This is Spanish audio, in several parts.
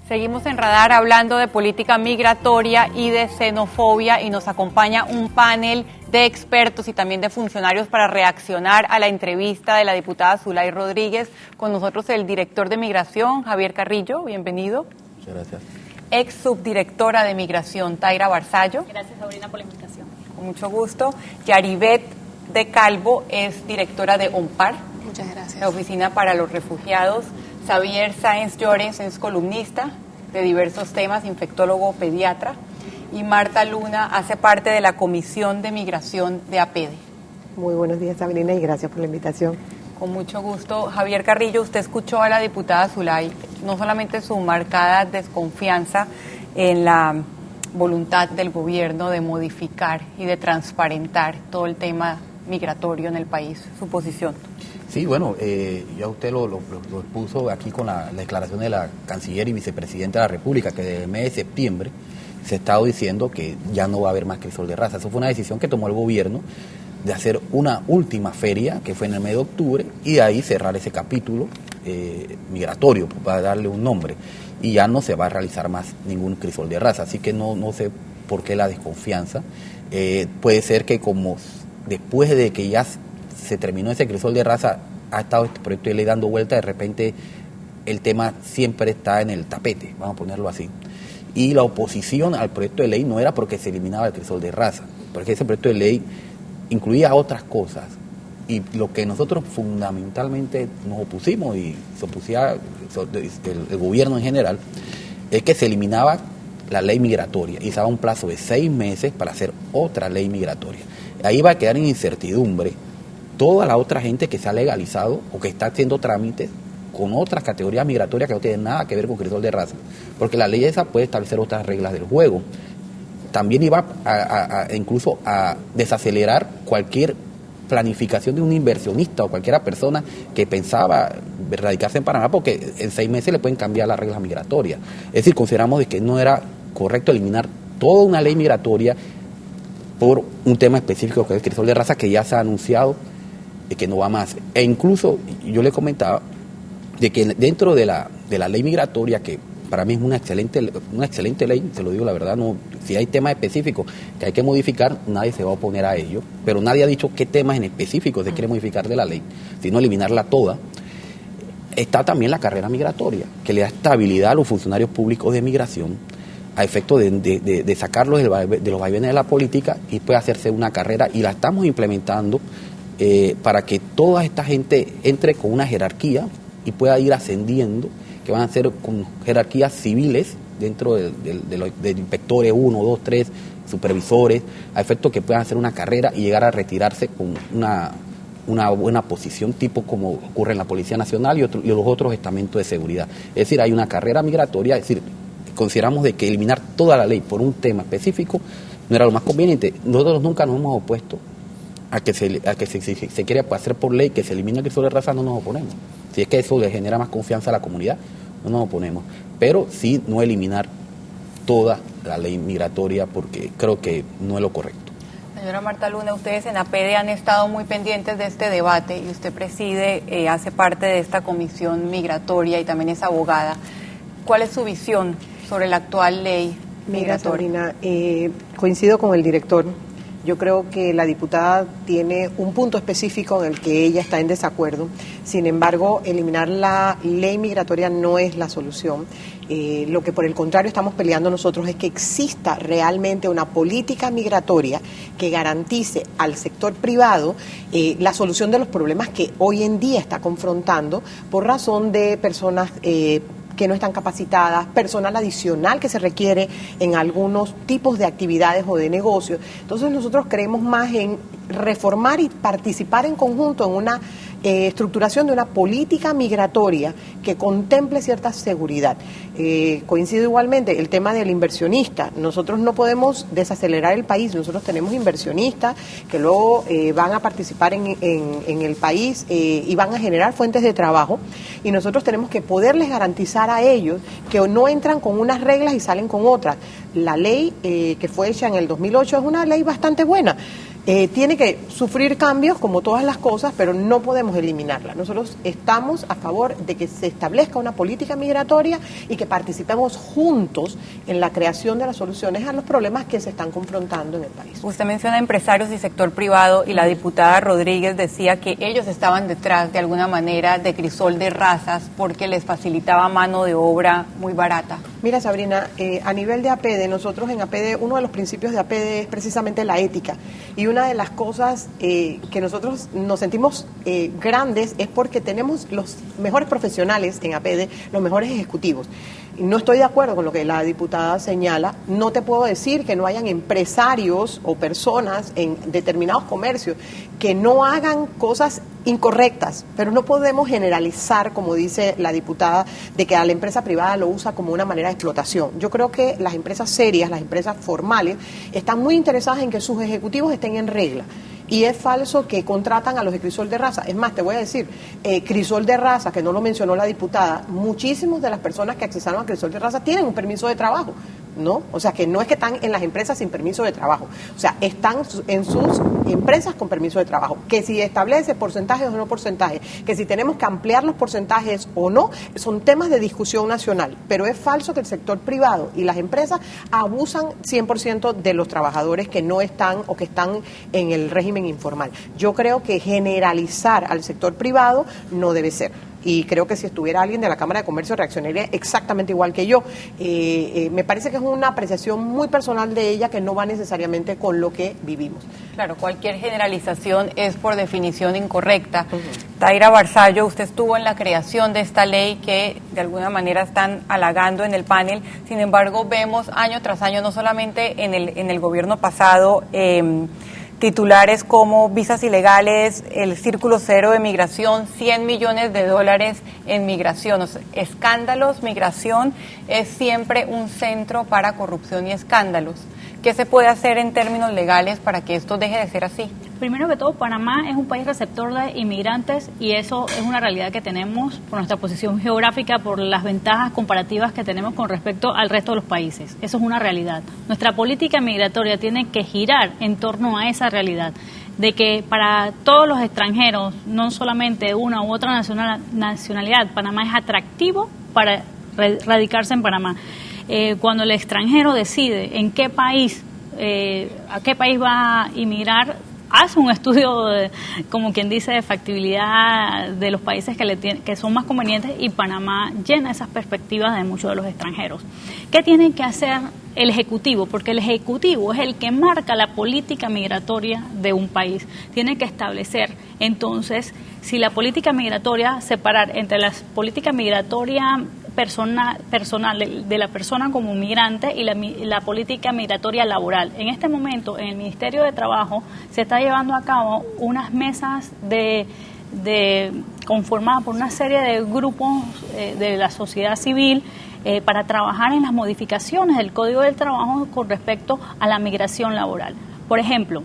Seguimos en Radar hablando de política migratoria y de xenofobia y nos acompaña un panel de expertos y también de funcionarios para reaccionar a la entrevista de la diputada Zulay Rodríguez. Con nosotros el director de Migración, Javier Carrillo, bienvenido. Muchas gracias. Ex subdirectora de Migración, Taira Barzallo. Gracias, Sabrina, por la invitación. Con mucho gusto. Yaribet de Calvo es directora de OMPAR. Muchas gracias. La Oficina para los Refugiados. Xavier Sáenz Llorens es columnista de diversos temas, infectólogo pediatra, y Marta Luna hace parte de la Comisión de Migración de APEDE. Muy buenos días, Sabrina, y gracias por la invitación. Con mucho gusto. Javier Carrillo, usted escuchó a la diputada Zulay, no solamente su marcada desconfianza en la voluntad del gobierno de modificar y de transparentar todo el tema migratorio en el país, su posición. Sí, bueno, ya usted lo expuso aquí con la declaración de la canciller y vicepresidenta de la República, que desde el mes de septiembre se ha estado diciendo que ya no va a haber más crisol de raza. Eso fue una decisión que tomó el gobierno de hacer una última feria, que fue en el mes de octubre, y de ahí cerrar ese capítulo migratorio, para darle un nombre, y ya no se va a realizar más ningún crisol de raza. Así que no sé por qué la desconfianza. Puede ser que como después de que ya se terminó ese crisol de raza, ha estado este proyecto de ley dando vuelta, de repente el tema siempre está en el tapete, vamos a ponerlo así. Y la oposición al proyecto de ley no era porque se eliminaba el crisol de raza, porque ese proyecto de ley incluía otras cosas. Y lo que nosotros fundamentalmente nos opusimos, y se opusía el gobierno en general, es que se eliminaba la ley migratoria y se daba un plazo de 6 meses para hacer otra ley migratoria. Ahí va a quedar en incertidumbre toda la otra gente que se ha legalizado o que está haciendo trámites con otras categorías migratorias que no tienen nada que ver con crisol de raza, porque la ley esa puede establecer otras reglas del juego. También iba incluso a desacelerar cualquier planificación de un inversionista o cualquiera persona que pensaba radicarse en Panamá, porque en 6 meses le pueden cambiar las reglas migratorias. Es decir, consideramos de que no era correcto eliminar toda una ley migratoria por un tema específico que es el crisol de raza, que ya se ha anunciado que no va más. E incluso yo le comentaba de que dentro de la ley migratoria, que para mí es una excelente ley, se lo digo la verdad, no, si hay temas específicos que hay que modificar, nadie se va a oponer a ello, pero nadie ha dicho qué temas en específico se quiere modificar de la ley, sino eliminarla toda. Está también la carrera migratoria, que le da estabilidad a los funcionarios públicos de migración, a efecto de sacarlos de los vaivenes de la política, y puede hacerse una carrera, y la estamos implementando para que toda esta gente entre con una jerarquía y pueda ir ascendiendo, que van a ser con jerarquías civiles dentro de inspectores 1, 2, 3, supervisores, a efecto que puedan hacer una carrera y llegar a retirarse con una buena posición, tipo como ocurre en la Policía Nacional y los otros estamentos de seguridad. Es decir, hay una carrera migratoria, es decir, consideramos de que eliminar toda la ley por un tema específico no era lo más conveniente. Nosotros nunca nos hemos opuesto a que se quiera hacer por ley que se elimine el crisol de raza, no nos oponemos. Si es que eso le genera más confianza a la comunidad, no nos oponemos. Pero sí no eliminar toda la ley migratoria, porque creo que no es lo correcto. Señora Marta Luna, ustedes en APEDE han estado muy pendientes de este debate y usted preside, hace parte de esta comisión migratoria y también es abogada. ¿Cuál es su visión sobre la actual ley migratoria? Mira, Sabrina, coincido con el director. Yo creo que la diputada tiene un punto específico en el que ella está en desacuerdo. Sin embargo, eliminar la ley migratoria no es la solución. Lo que por el contrario estamos peleando nosotros es que exista realmente una política migratoria que garantice al sector privado la solución de los problemas que hoy en día está confrontando por razón de personas que no están capacitadas, personal adicional que se requiere en algunos tipos de actividades o de negocios. Entonces nosotros creemos más en reformar y participar en conjunto en una estructuración de una política migratoria que contemple cierta seguridad. Coincido igualmente el tema del inversionista. Nosotros no podemos desacelerar el país. Nosotros tenemos inversionistas que luego van a participar en el país y van a generar fuentes de trabajo, y nosotros tenemos que poderles garantizar a ellos que no entran con unas reglas y salen con otras. La ley que fue hecha en el 2008 es una ley bastante buena. tiene que sufrir cambios como todas las cosas, pero no podemos eliminarla. Nosotros estamos a favor de que se establezca una política migratoria y que participemos juntos en la creación de las soluciones a los problemas que se están confrontando en el país. Usted menciona empresarios y sector privado, y la diputada Rodríguez decía que ellos estaban detrás de alguna manera de Crisol de Razas porque les facilitaba mano de obra muy barata. Mira, Sabrina, a nivel de APD, nosotros en APD, uno de los principios de APD es precisamente la ética. Y una de las cosas que nosotros nos sentimos grandes es porque tenemos los mejores profesionales en APD, los mejores ejecutivos. No estoy de acuerdo con lo que la diputada señala. No te puedo decir que no hayan empresarios o personas en determinados comercios que no hagan cosas incorrectas, pero no podemos generalizar, como dice la diputada, de que a la empresa privada lo usa como una manera de explotación. Yo creo que las empresas serias, las empresas formales, están muy interesadas en que sus ejecutivos estén en regla. Y es falso que contratan a los de Crisol de Raza. Es más, te voy a decir, Crisol de Raza, que no lo mencionó la diputada, muchísimas de las personas que accesaron a Crisol de Raza tienen un permiso de trabajo, ¿no? O sea, que no es que están en las empresas sin permiso de trabajo. O sea, están en sus empresas con permiso de trabajo. Que si establece porcentajes o no porcentajes, que si tenemos que ampliar los porcentajes o no, son temas de discusión nacional. Pero es falso que el sector privado y las empresas abusan 100% de los trabajadores que no están o que están en el régimen informal. Yo creo que generalizar al sector privado no debe ser. Y creo que si estuviera alguien de la Cámara de Comercio reaccionaría exactamente igual que yo. Me parece que es una apreciación muy personal de ella que no va necesariamente con lo que vivimos. Claro, cualquier generalización es por definición incorrecta. Taira Barzallo, usted estuvo en la creación de esta ley que de alguna manera están halagando en el panel. Sin embargo, vemos año tras año, no solamente en el gobierno pasado, titulares como visas ilegales, el círculo cero de migración, $100 millones en migración. O sea, escándalos, migración es siempre un centro para corrupción y escándalos. ¿Qué se puede hacer en términos legales para que esto deje de ser así? Primero que todo, Panamá es un país receptor de inmigrantes y eso es una realidad que tenemos por nuestra posición geográfica, por las ventajas comparativas que tenemos con respecto al resto de los países. Eso es una realidad. Nuestra política migratoria tiene que girar en torno a esa realidad, de que para todos los extranjeros, no solamente una u otra nacionalidad, Panamá es atractivo para radicarse en Panamá. Cuando el extranjero decide en qué país, a qué país va a inmigrar, hace un estudio, como quien dice, de factibilidad de los países que son más convenientes, y Panamá llena esas perspectivas de muchos de los extranjeros. ¿Qué tiene que hacer el Ejecutivo? Porque el Ejecutivo es el que marca la política migratoria de un país. Tiene que establecer, entonces, si la política migratoria, separar entre la política migratoria personal de la persona como migrante y la política migratoria laboral. En este momento, en el Ministerio de Trabajo, se está llevando a cabo unas mesas conformadas por una serie de grupos de la sociedad civil para trabajar en las modificaciones del Código del Trabajo con respecto a la migración laboral. Por ejemplo,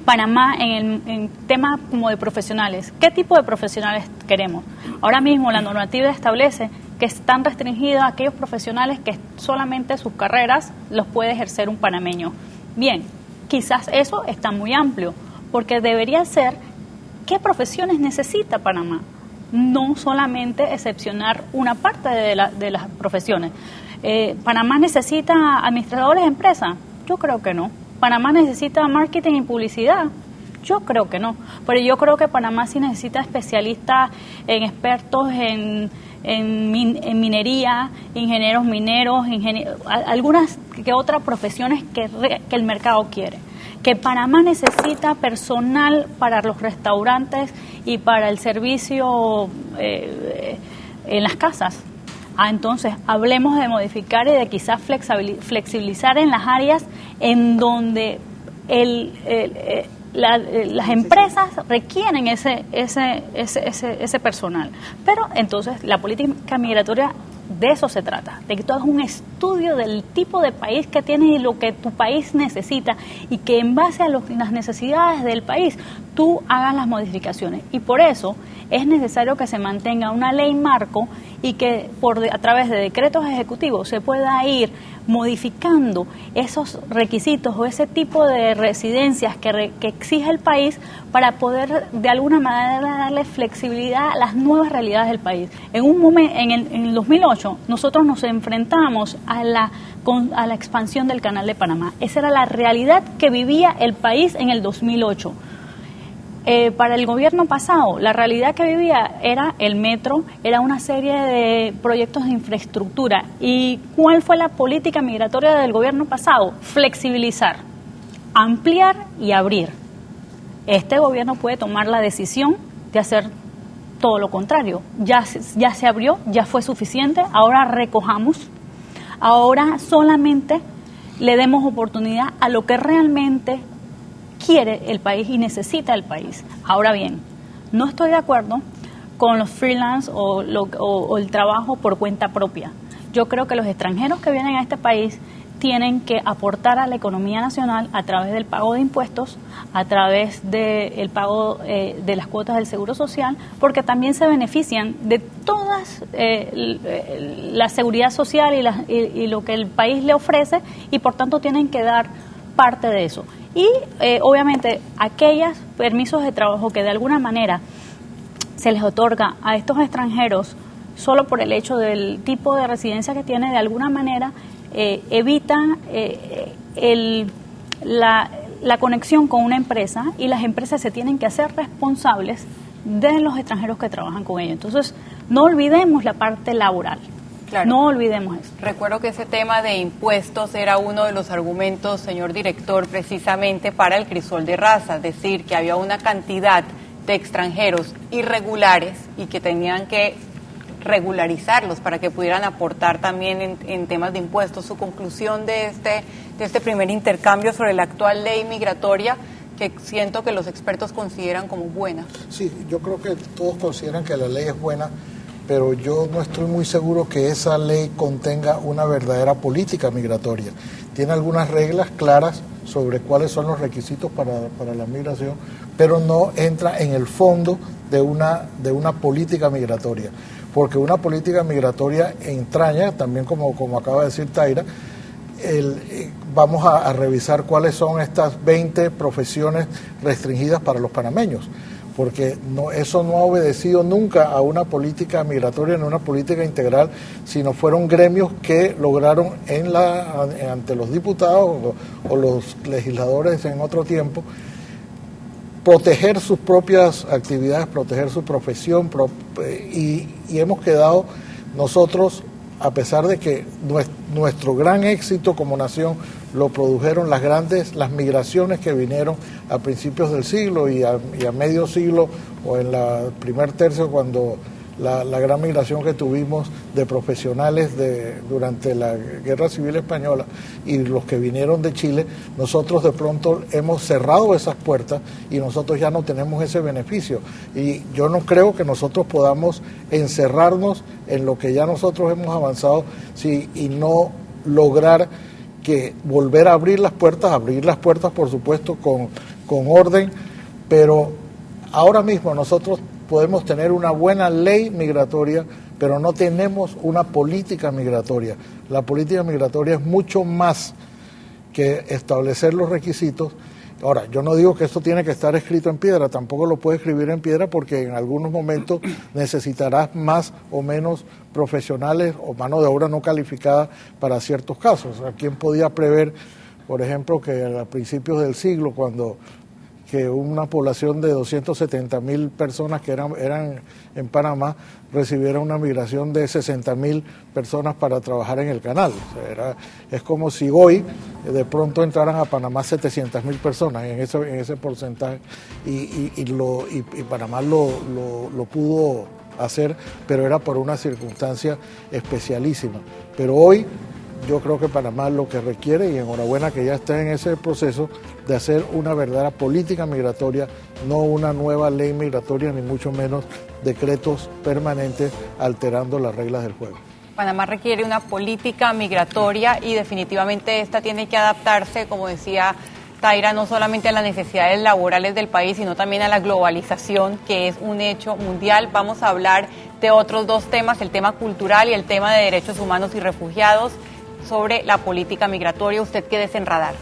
Panamá en temas como de profesionales. ¿Qué tipo de profesionales queremos? Ahora mismo la normativa establece que están restringidos a aquellos profesionales que solamente sus carreras los puede ejercer un panameño. Bien, quizás eso está muy amplio, porque debería ser qué profesiones necesita Panamá, no solamente excepcionar una parte de las profesiones. ¿Panamá necesita administradores de empresas? Yo creo que no. ¿Panamá necesita marketing y publicidad? Yo creo que no. Pero yo creo que Panamá sí necesita especialistas, expertos en minería, ingenieros mineros, algunas que otras profesiones que el mercado quiere. Que Panamá necesita personal para los restaurantes y para el servicio en las casas. Entonces, hablemos de modificar y de quizás flexibilizar en las áreas en donde las empresas requieren ese personal. Pero entonces la política migratoria de eso se trata, de que tú hagas un estudio del tipo de país que tienes y lo que tu país necesita, y que en base a las necesidades del país tú hagas las modificaciones. Y por eso es necesario que se mantenga una ley marco y que a través de decretos ejecutivos se pueda ir modificando esos requisitos o ese tipo de residencias que exige el país para poder de alguna manera darle flexibilidad a las nuevas realidades del país. En un momento, en el 2008, nosotros nos enfrentamos a la expansión del Canal de Panamá. Esa era la realidad que vivía el país en el 2008. Para el gobierno pasado, la realidad que vivía era el metro, era una serie de proyectos de infraestructura. ¿Y cuál fue la política migratoria del gobierno pasado? Flexibilizar, ampliar y abrir. Este gobierno puede tomar la decisión de hacer todo lo contrario. Ya se abrió, ya fue suficiente, ahora recojamos, ahora solamente le demos oportunidad a lo que realmente quiere el país y necesita el país. Ahora bien, no estoy de acuerdo con los freelance o el trabajo por cuenta propia. Yo creo que los extranjeros que vienen a este país tienen que aportar a la economía nacional a través del pago de impuestos, a través del pago de las cuotas del Seguro Social, porque también se benefician de todas la seguridad social y lo que el país le ofrece, y por tanto tienen que dar parte de eso. Y obviamente aquellos permisos de trabajo que de alguna manera se les otorga a estos extranjeros solo por el hecho del tipo de residencia que tiene, de alguna manera evita la conexión con una empresa, y las empresas se tienen que hacer responsables de los extranjeros que trabajan con ellos. Entonces, no olvidemos la parte laboral. Claro. No olvidemos eso. Recuerdo que ese tema de impuestos era uno de los argumentos, señor director, precisamente para el crisol de raza, es decir, que había una cantidad de extranjeros irregulares y que tenían que regularizarlos para que pudieran aportar también en temas de impuestos. Su conclusión de este primer intercambio sobre la actual ley migratoria, que siento que los expertos consideran como buena. Sí, yo creo que todos consideran que la ley es buena, pero yo no estoy muy seguro que esa ley contenga una verdadera política migratoria. Tiene algunas reglas claras sobre cuáles son los requisitos para la migración, pero no entra en el fondo de una política migratoria, porque una política migratoria entraña, también como acaba de decir Taira, vamos a revisar cuáles son estas 20 profesiones restringidas para los panameños, porque eso no ha obedecido nunca a una política migratoria, ni una política integral, sino fueron gremios que lograron ante los diputados o los legisladores en otro tiempo proteger sus propias actividades, proteger su profesión, y hemos quedado nosotros, a pesar de que nuestro gran éxito como nación lo produjeron las migraciones que vinieron a principios del siglo y a medio siglo, o en el primer tercio, cuando la gran migración que tuvimos de profesionales durante la Guerra Civil Española y los que vinieron de Chile, nosotros de pronto hemos cerrado esas puertas y nosotros ya no tenemos ese beneficio. Y yo no creo que nosotros podamos encerrarnos en lo que ya nosotros hemos avanzado y no lograr que volver a abrir las puertas por supuesto con orden, pero ahora mismo nosotros podemos tener una buena ley migratoria, pero no tenemos una política migratoria. La política migratoria es mucho más que establecer los requisitos. Ahora, yo no digo que esto tiene que estar escrito en piedra, tampoco lo puedes escribir en piedra, porque en algunos momentos necesitarás más o menos profesionales o mano de obra no calificada para ciertos casos. ¿Quién podía prever, por ejemplo, que a principios del siglo, que una población de 270,000 personas que eran en Panamá recibiera una migración de 60,000 personas para trabajar en el canal? O sea, es como si hoy de pronto entraran a Panamá 700,000 personas en ese porcentaje, y Panamá lo pudo hacer, pero era por una circunstancia especialísima. Pero hoy yo creo que Panamá lo que requiere, y enhorabuena que ya está en ese proceso, de hacer una verdadera política migratoria, no una nueva ley migratoria, ni mucho menos decretos permanentes alterando las reglas del juego. Panamá requiere una política migratoria y definitivamente esta tiene que adaptarse, como decía Taira, no solamente a las necesidades laborales del país, sino también a la globalización, que es un hecho mundial. Vamos a hablar de otros dos temas, el tema cultural y el tema de derechos humanos y refugiados. sobre la política migratoria. Usted quédese en Radar.